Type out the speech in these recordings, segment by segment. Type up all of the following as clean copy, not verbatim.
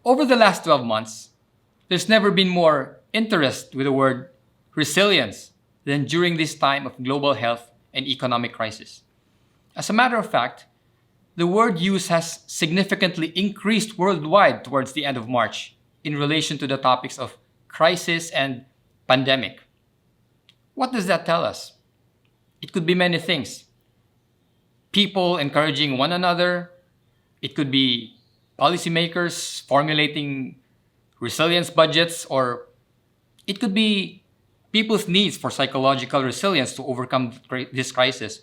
Over the last 12 months, there's never been more interest with the word resilience than during this time of global health and economic crisis. As a matter of fact, the word use has significantly increased worldwide towards the end of March in relation to the topics of crisis and pandemic. What does that tell us? It could be many things. People encouraging one another. It could be policymakers formulating resilience budgets, or it could be people's needs for psychological resilience to overcome this crisis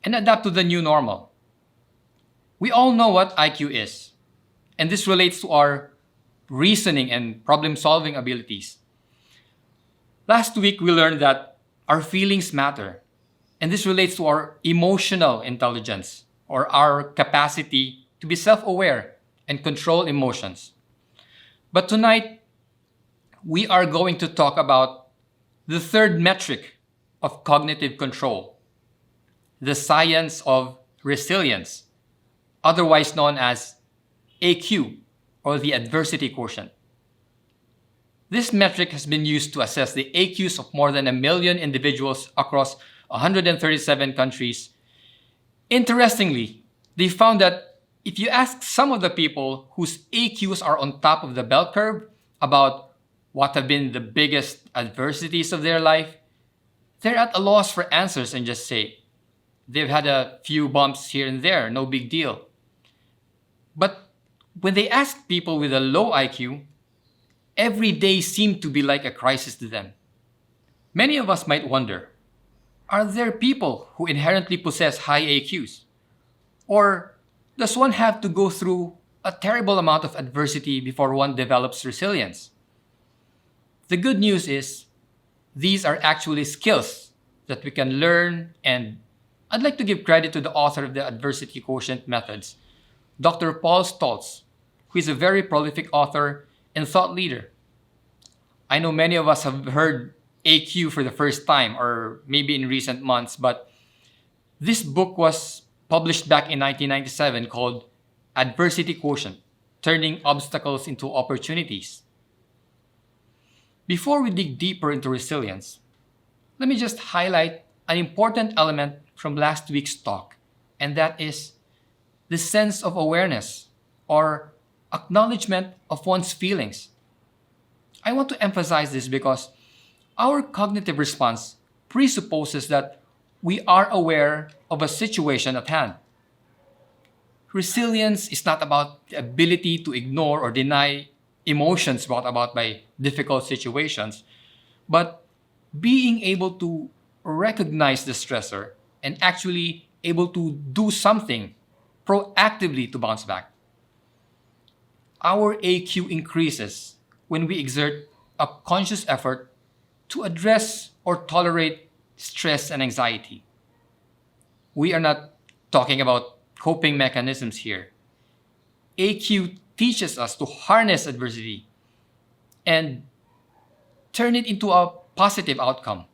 and adapt to the new normal. We all know what IQ is, and this relates to our reasoning and problem-solving abilities. Last week, we learned that our feelings matter, and this relates to our emotional intelligence, or our capacity to be self-aware and control emotions. But tonight, we are going to talk about the third metric of cognitive control, the science of resilience, otherwise known as AQ, or the adversity quotient. This metric has been used to assess the AQs of more than 1 million individuals across 137 countries. Interestingly, they found that if you ask some of the people whose AQs are on top of the bell curve about what have been the biggest adversities of their life, they're at a loss for answers and just say, they've had a few bumps here and there, no big deal. But when they ask people with a low IQ, every day seemed to be like a crisis to them. Many of us might wonder, are there people who inherently possess high AQs? Or does one have to go through a terrible amount of adversity before one develops resilience? The good news is, these are actually skills that we can learn, and I'd like to give credit to the author of the adversity quotient methods, Dr. Paul Stoltz, who is a very prolific author and thought leader. I know many of us have heard AQ for the first time, or maybe in recent months, but this book was published back in 1997 called Adversity Quotient: Turning Obstacles into Opportunities. Before we dig deeper into resilience, let me just highlight an important element from last week's talk, and that is the sense of awareness, or acknowledgement of one's feelings. I want to emphasize this because our cognitive response presupposes that we are aware of a situation at hand. Resilience is not about the ability to ignore or deny emotions brought about by difficult situations, but being able to recognize the stressor and actually able to do something proactively to bounce back. Our AQ increases when we exert a conscious effort to address or tolerate stress and anxiety. We are not talking about coping mechanisms here. AQ teaches us to harness adversity and turn it into a positive outcome,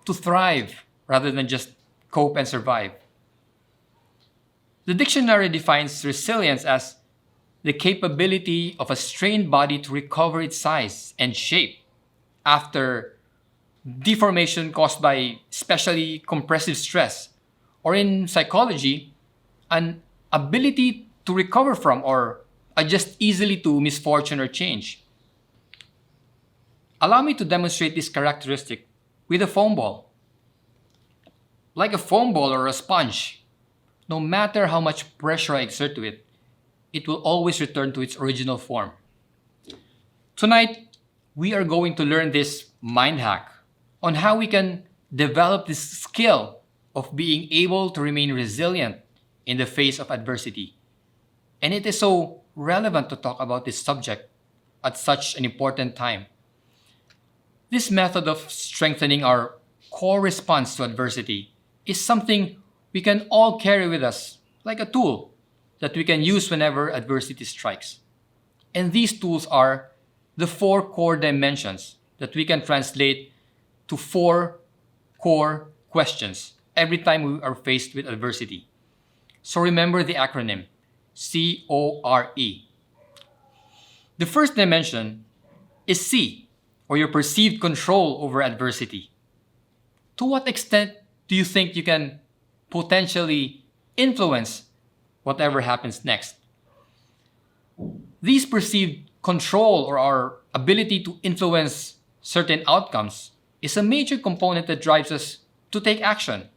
to thrive rather than just cope and survive. The dictionary defines resilience as the capability of a strained body to recover its size and shape after deformation caused by especially compressive stress, or in psychology, an ability to recover from or adjust easily to misfortune or change. Allow me to demonstrate this characteristic with a foam ball. Like a foam ball or a sponge, no matter how much pressure I exert to it, it will always return to its original form. Tonight, we are going to learn this mind hack on how we can develop this skill of being able to remain resilient in the face of adversity. And it is so relevant to talk about this subject at such an important time. This method of strengthening our core response to adversity is something we can all carry with us like a tool that we can use whenever adversity strikes. And these tools are the 4 core dimensions that we can translate to 4 core questions every time we are faced with adversity. So remember the acronym CORE. The first dimension is C, or your perceived control over adversity. To what extent do you think you can potentially influence whatever happens next? These perceived control or our ability to influence certain outcomes is a major component that drives us to take action.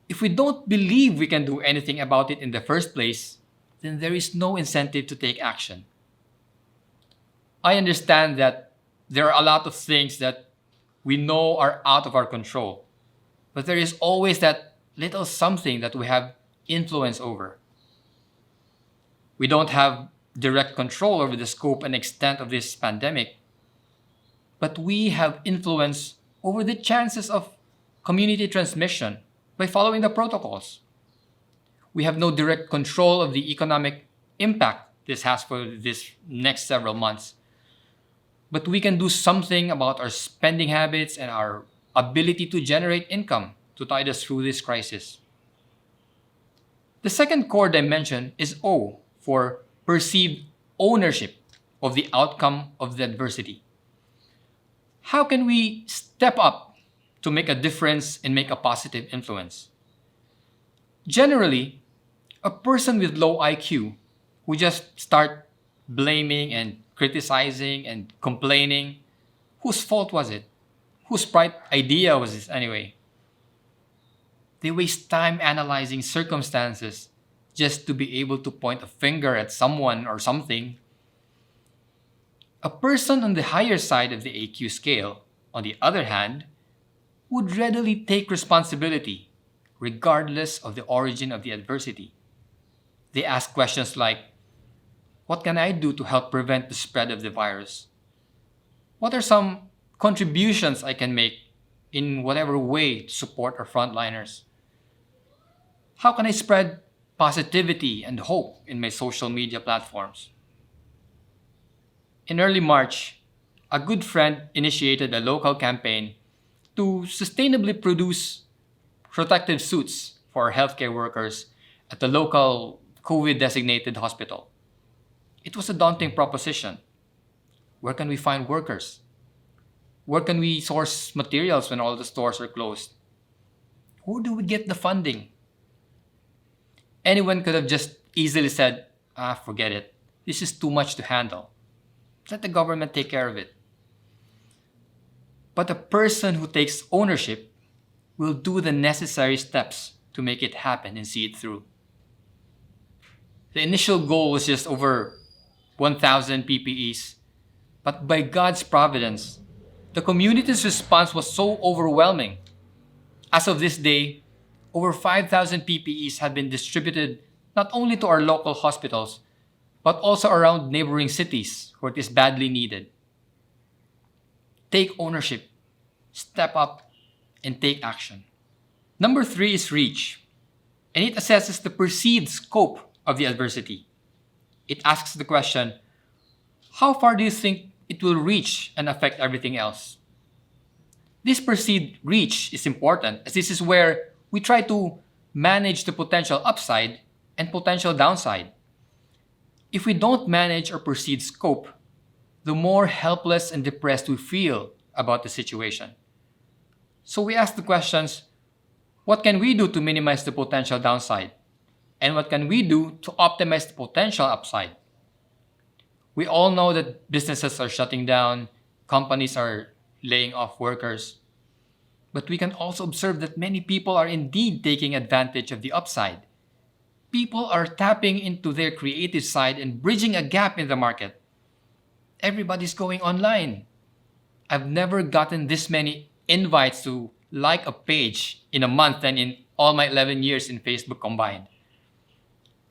If we don't believe we can do anything about it in the first place, then there is no incentive to take action. I understand that there are a lot of things that we know are out of our control, but there is always that little something that we have influence over. We don't have direct control over the scope and extent of this pandemic, but we have influence over the chances of community transmission by following the protocols. We have no direct control of the economic impact this has for this next several months, but we can do something about our spending habits and our ability to generate income to tide us through this crisis. The second core dimension is O, for perceived ownership of the outcome of the adversity. How can we step up to make a difference and make a positive influence? Generally, a person with low IQ who just start blaming and criticizing and complaining, whose fault was it? Whose bright idea was this anyway? They waste time analyzing circumstances just to be able to point a finger at someone or something. A person on the higher side of the AQ scale, on the other hand, would readily take responsibility regardless of the origin of the adversity. They ask questions like, what can I do to help prevent the spread of the virus? What are some contributions I can make in whatever way to support our frontliners? How can I spread positivity and hope in my social media platforms? In early March, a good friend initiated a local campaign to sustainably produce protective suits for healthcare workers at the local COVID-designated hospital. It was a daunting proposition. Where can we find workers? Where can we source materials when all the stores are closed? Who do we get the funding? Anyone could have just easily said, forget it. This is too much to handle. Let the government take care of it. But a person who takes ownership will do the necessary steps to make it happen and see it through. The initial goal was just over 1,000 PPEs, but by God's providence, the community's response was so overwhelming. As of this day, over 5,000 PPEs have been distributed not only to our local hospitals, but also around neighboring cities where it is badly needed. Take ownership, step up, and take action. Number 3 is reach, and it assesses the perceived scope of the adversity. It asks the question, how far do you think it will reach and affect everything else? This perceived reach is important, as this is where we try to manage the potential upside and potential downside. If we don't manage our perceived scope, the more helpless and depressed we feel about the situation. So we ask the questions, what can we do to minimize the potential downside? And what can we do to optimize the potential upside? We all know that businesses are shutting down, companies are laying off workers. But we can also observe that many people are indeed taking advantage of the upside. People are tapping into their creative side and bridging a gap in the market. Everybody's going online. I've never gotten this many invites to like a page in a month than in all my 11 years in Facebook combined.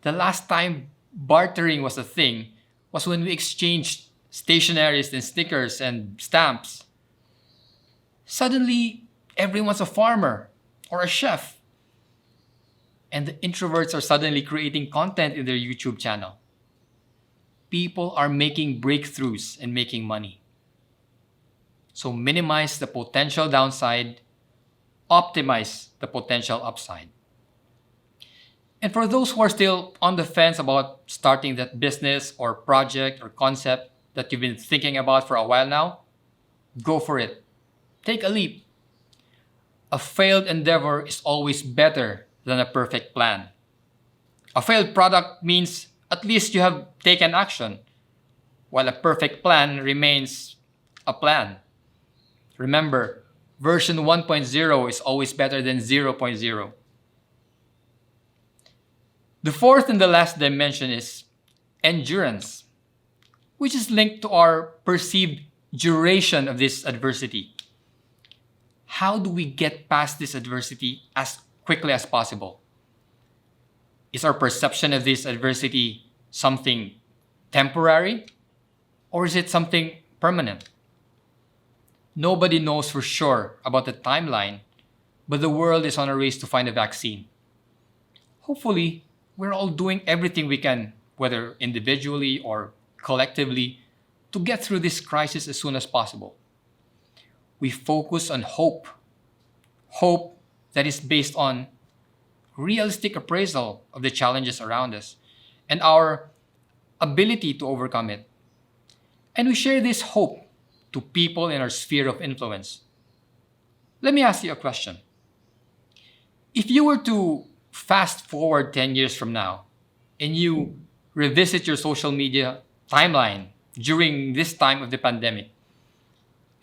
The last time bartering was a thing was when we exchanged stationeries and stickers and stamps. Suddenly, everyone's a farmer or a chef. And the introverts are suddenly creating content in their YouTube channel. People are making breakthroughs and making money. So minimize the potential downside, optimize the potential upside. And for those who are still on the fence about starting that business or project or concept that you've been thinking about for a while now, go for it. Take a leap. A failed endeavor is always better than a perfect plan. A failed product means at least you have taken action, while a perfect plan remains a plan. Remember, version 1.0 is always better than 0.0. The fourth and the last dimension is endurance, which is linked to our perceived duration of this adversity. How do we get past this adversity as quickly as possible? Is our perception of this adversity something temporary, or is it something permanent? Nobody knows for sure about the timeline, but the world is on a race to find a vaccine. Hopefully, we're all doing everything we can, whether individually or collectively, to get through this crisis as soon as possible. We focus on hope. Hope that is based on realistic appraisal of the challenges around us and our ability to overcome it. And we share this hope to people in our sphere of influence. Let me ask you a question. If you were to fast forward 10 years from now and you revisit your social media timeline during this time of the pandemic,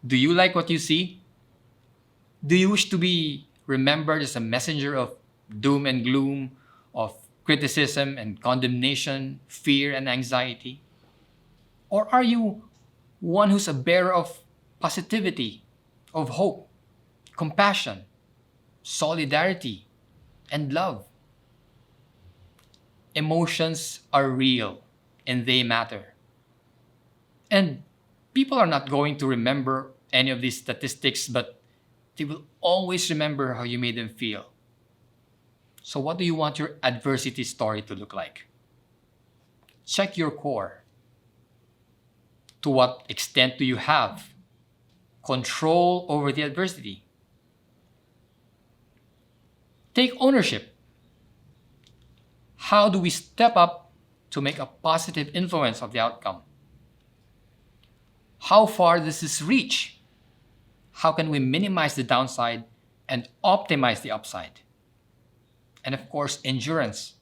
do you like what you see? Do you wish to be remembered as a messenger of doom and gloom, of criticism and condemnation, fear and anxiety? Or are you one who's a bearer of positivity, of hope, compassion, solidarity, and love? Emotions are real and they matter. And people are not going to remember any of these statistics, but they will always remember how you made them feel. So what do you want your adversity story to look like? Check your core. To what extent do you have control over the adversity? Take ownership. How do we step up to make a positive influence of the outcome? How far does this reach? How can we minimize the downside and optimize the upside? And of course, endurance.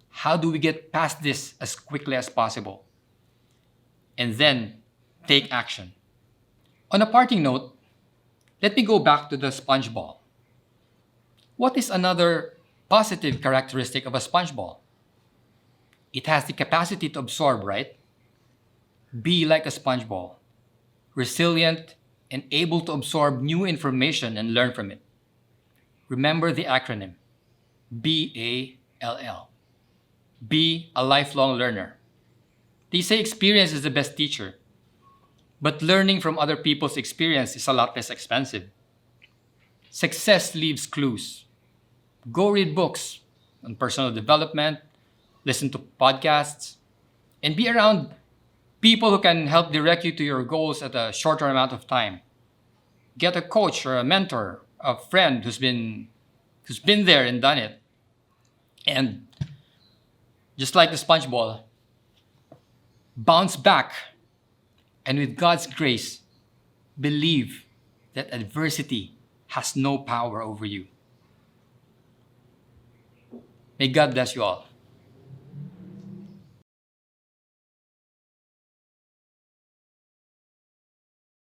How do we get past this as quickly as possible? And then take action. On a parting note, let me go back to the sponge ball. What is another positive characteristic of a sponge ball? It has the capacity to absorb, right? Be like a sponge ball, resilient and able to absorb new information and learn from it. Remember the acronym, BALL. Be a lifelong learner. They say experience is the best teacher, but learning from other people's experience is a lot less expensive. Success leaves clues. Go read books on personal development, listen to podcasts, and be around people who can help direct you to your goals at a shorter amount of time. Get a coach or a mentor, a friend who's been there and done it. And just like the sponge ball, bounce back, and with God's grace, believe that adversity has no power over you. May God bless you all.